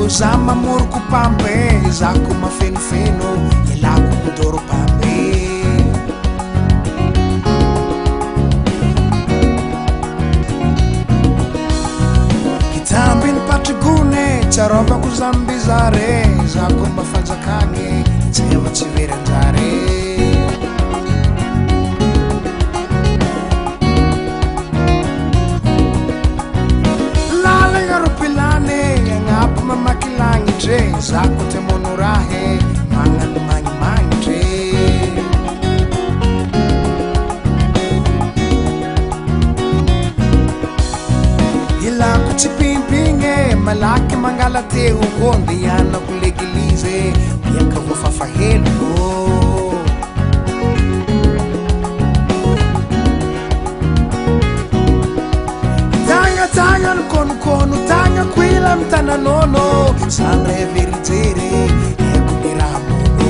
za mamoroko pambe zako mafenofeno ilako modoro pambe kitambiny patrigone tsarovako zambizare zako mafanjakane tseva tsy veranjare Mamakilangitre zako te monorahe mangan mangmangitre ilako tsy pimpinge malaky mangala teo konde ianako legilize miaka voafafahelo tagna konokono tagna quila mtananono sandre verijere eko miramono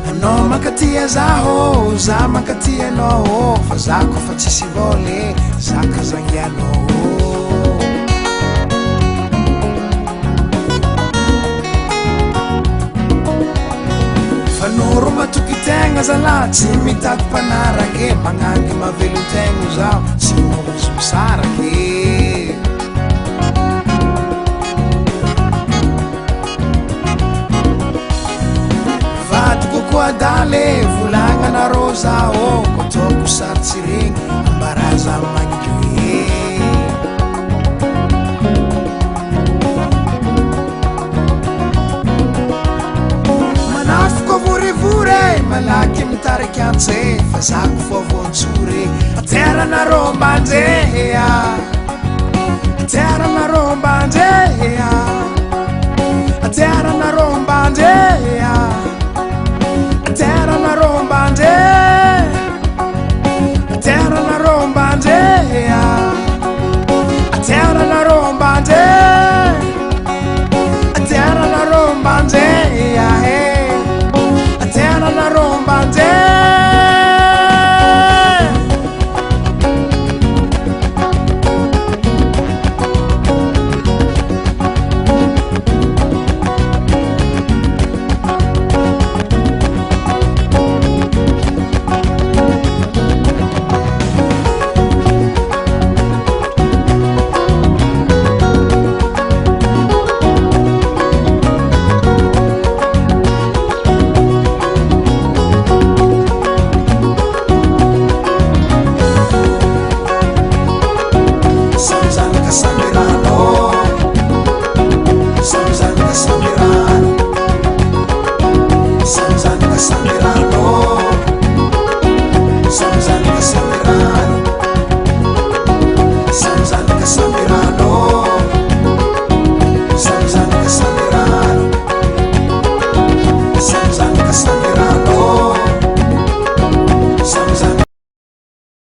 ano makatia zaho za makatia no fa zako fa tsisy vole zaka zangiano fanoro matukitenga zala tsy mitady mpanarake magnangy mavelon-tegno zaho tsy mahozo misarake vady kokoa dale volanganarô zaho kotoko sarotsy regny ambaraza magnidroe malaky mitariky antse fa zako foavontsore atera naromba anjeha atera naromba anjeha atera naromba anjeha